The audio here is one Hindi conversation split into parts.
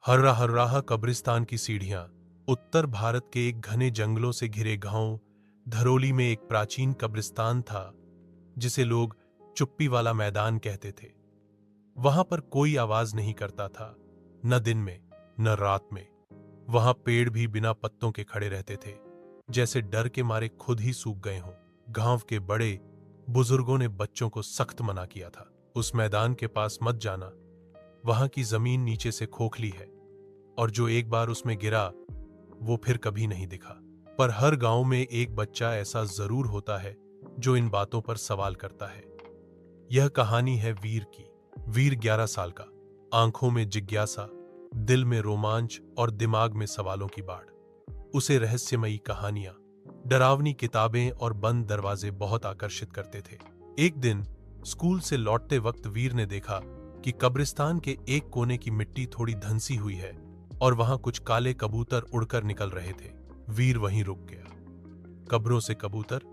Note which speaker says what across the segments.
Speaker 1: हर्रा हर्राहा कब्रिस्तान की सीढ़ियां। उत्तर भारत के एक घने जंगलों से घिरे गांव धरोली में एक प्राचीन कब्रिस्तान था जिसे लोग चुप्पी वाला मैदान कहते थे। वहां पर कोई आवाज नहीं करता था, न दिन में न रात में। वहां पेड़ भी बिना पत्तों के खड़े रहते थे, जैसे डर के मारे खुद ही सूख गए हों। गांव के बड़े बुजुर्गों ने बच्चों को सख्त मना किया था, उस मैदान के पास मत जाना, वहां की जमीन नीचे से खोखली है और जो एक बार उसमें गिरा वो फिर कभी नहीं दिखा। पर हर गांव में एक बच्चा ऐसा जरूर होता है जो इन बातों पर सवाल करता है। यह कहानी है वीर की। वीर 11 साल का, आंखों में जिज्ञासा, दिल में रोमांच और दिमाग में सवालों की बाढ़। उसे रहस्यमयी कहानियां, डरावनी किताबें और बंद दरवाजे बहुत आकर्षित करते थे। एक दिन स्कूल से लौटते वक्त वीर ने देखा कि कब्रिस्तान के एक कोने की मिट्टी थोड़ी धंसी हुई है और वहां कुछ काले कबूतर उड़कर निकल रहे थे। वीर वहीं रुक गया। कब्रों से कबूतर?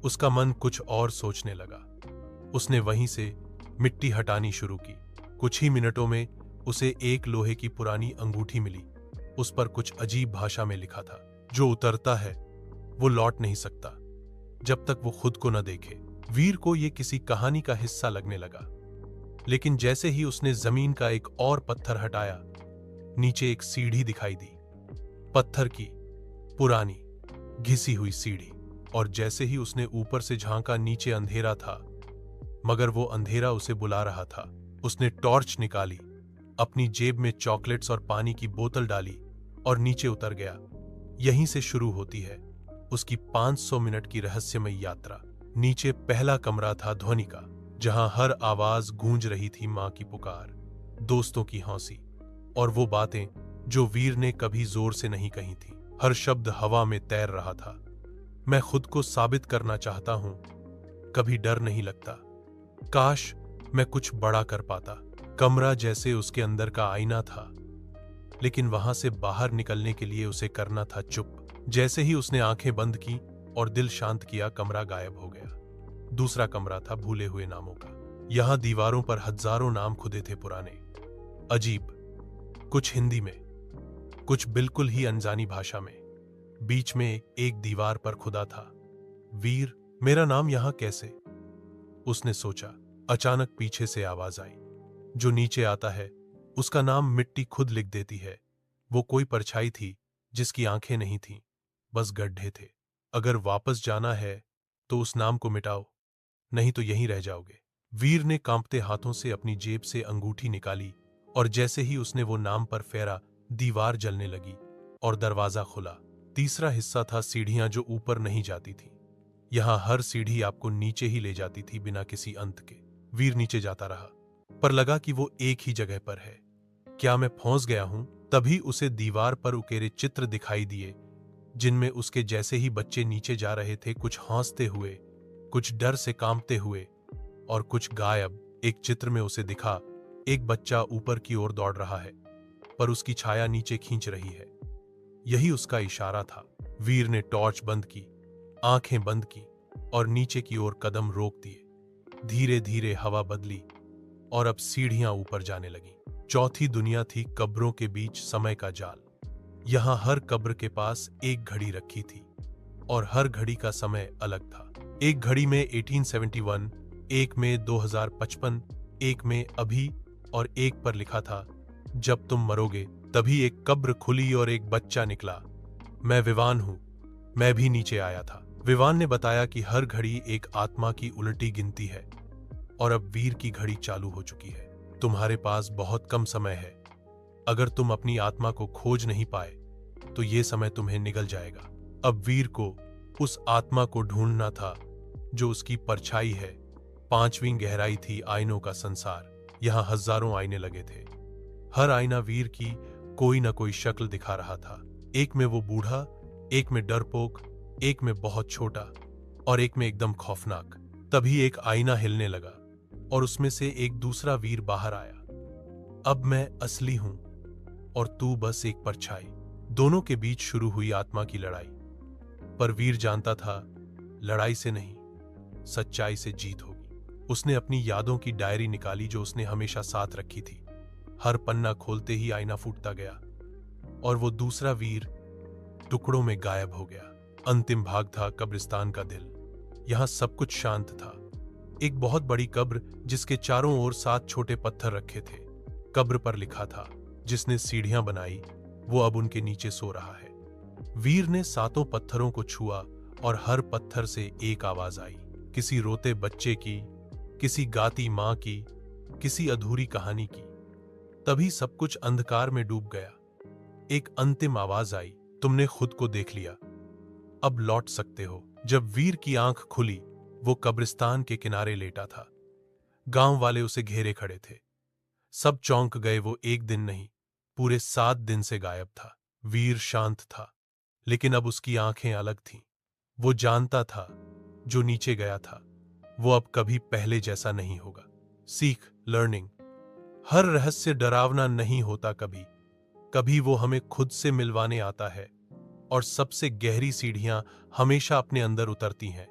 Speaker 1: उसका मन कुछ और सोचने लगा। उसने वहीं से मिट्टी हटानी शुरू की। कुछ ही मिनटों में उसे एक लोहे की पुरानी अंगूठी मिली। उस पर कुछ अजीब भाषा में लिखा था, जो उतरता है वो लौट नहीं सकता जब तक वो खुद को न देखे। वीर को ये किसी कहानी का हिस्सा लगने लगा, लेकिन जैसे ही उसने जमीन का एक और पत्थर हटाया, नीचे एक सीढ़ी दिखाई दी। पत्थर की पुरानी घिसी हुई सीढ़ी। और जैसे ही उसने ऊपर से झांका, नीचे अंधेरा था, मगर वो अंधेरा उसे बुला रहा था। उसने टॉर्च निकाली, अपनी जेब में चॉकलेट्स और पानी की बोतल डाली और नीचे उतर गया। यहीं से शुरू होती है उसकी 500 मिनट की रहस्यमय यात्रा। नीचे पहला कमरा था ध्वनि का, जहां हर आवाज गूंज रही थी, मां की पुकार, दोस्तों की हंसी और वो बातें जो वीर ने कभी जोर से नहीं कही थी। हर शब्द हवा में तैर रहा था। मैं खुद को साबित करना चाहता हूं, कभी डर नहीं लगता, काश मैं कुछ बड़ा कर पाता। कमरा जैसे उसके अंदर का आईना था, लेकिन वहां से बाहर निकलने के लिए उसे करना था चुप। जैसे ही उसने आंखें बंद की और दिल शांत किया, कमरा गायब हो गया। दूसरा कमरा था भूले हुए नामों का। यहां दीवारों पर हजारों नाम खुदे थे, पुराने, अजीब, कुछ हिंदी में, कुछ बिल्कुल ही अनजानी भाषा में। बीच में एक दीवार पर खुदा था, वीर, मेरा नाम यहां कैसे? उसने सोचा। अचानक पीछे से आवाज आई, जो नीचे आता है उसका नाम मिट्टी खुद लिख देती है। वो कोई परछाई थी जिसकी आंखें नहीं थीं, बस गड्ढे थे। अगर वापस जाना है तो उस नाम को मिटाओ, नहीं तो यहीं रह जाओगे। वीर ने कांपते हाथों से अपनी जेब से अंगूठी निकाली और जैसे ही उसने वो नाम पर फेरा, दीवार जलने लगी और दरवाजा खुला। तीसरा हिस्सा था सीढ़ियां जो ऊपर नहीं जाती थी। यहां हर सीढ़ी आपको नीचे ही ले जाती थी, बिना किसी अंत के। वीर नीचे जाता रहा, पर लगा कि वो एक ही जगह पर है। क्या मैं फंस गया हूं? तभी उसे दीवार पर उकेरे चित्र दिखाई दिए, जिनमें उसके जैसे ही बच्चे नीचे जा रहे थे, कुछ हंसते हुए, कुछ डर से कांपते हुए और कुछ गायब। एक चित्र में उसे दिखा एक बच्चा ऊपर की ओर दौड़ रहा है, पर उसकी छाया नीचे खींच रही है। यही उसका इशारा था। वीर ने टॉर्च बंद की, आंखें बंद की और नीचे की ओर कदम रोक दिए। धीरे धीरे हवा बदली और अब सीढ़ियां ऊपर जाने लगी। चौथी दुनिया थी कब्रों के बीच, समय का जाल। यहां हर कब्र के पास एक घड़ी रखी थी और हर घड़ी का समय अलग था। एक घड़ी में 1871, एक में 2055, एक में अभी और एक पर लिखा था, जब तुम मरोगे। तभी एक कब्र खुली और एक बच्चा निकला। मैं विवान हूं, मैं भी नीचे आया था। विवान ने बताया कि हर घड़ी एक आत्मा की उल्टी गिनती है और अब वीर की घड़ी चालू हो चुकी है। तुम्हारे पास बहुत कम समय है। अगर तुम अपनी आत्मा को खोज नहीं पाए तो ये समय तुम्हें निगल जाएगा। अब वीर को उस आत्मा को ढूंढना था जो उसकी परछाई है। 5वीं गहराई थी आईनों का संसार। यहां हजारों आईने लगे थे। हर आईना वीर की कोई न कोई शक्ल दिखा रहा था। एक में वो बूढ़ा, एक में डरपोक, एक में बहुत छोटा और एक में एकदम खौफनाक। तभी एक आईना हिलने लगा और उसमें से एक दूसरा वीर बाहर आया। अब मैं असली हूं और तू बस एक परछाई। दोनों के बीच शुरू हुई आत्मा की लड़ाई। पर वीर जानता था, लड़ाई से नहीं, सच्चाई से जीत होगी। उसने अपनी यादों की डायरी निकाली जो उसने हमेशा साथ रखी थी। हर पन्ना खोलते ही आईना फूटता गया और वो दूसरा वीर टुकड़ों में गायब हो गया। अंतिम भाग था कब्रिस्तान का दिल। यहां सब कुछ शांत था। एक बहुत बड़ी कब्र जिसके चारों ओर 7 छोटे पत्थर रखे थे। कब्र पर लिखा था, जिसने सीढ़ियां बनाई वो अब उनके नीचे सो रहा है। वीर ने 7 पत्थरों को छुआ और हर पत्थर से एक आवाज आई, किसी रोते बच्चे की, किसी गाती मां की, किसी अधूरी कहानी की। तभी सब कुछ अंधकार में डूब गया। एक अंतिम आवाज आई, तुमने खुद को देख लिया, अब लौट सकते हो। जब वीर की आंख खुली, वो कब्रिस्तान के किनारे लेटा था। गांव वाले उसे घेरे खड़े थे। सब चौंक गए। वो एक दिन नहीं, पूरे 7 दिन से गायब था। वीर शांत था, लेकिन अब उसकी आंखें अलग थीं। वो जानता था, जो नीचे गया था वो अब कभी पहले जैसा नहीं होगा। सीख, लर्निंग। हर रहस्य डरावना नहीं होता। कभी कभी वो हमें खुद से मिलवाने आता है, और सबसे गहरी सीढ़ियां हमेशा अपने अंदर उतरती हैं।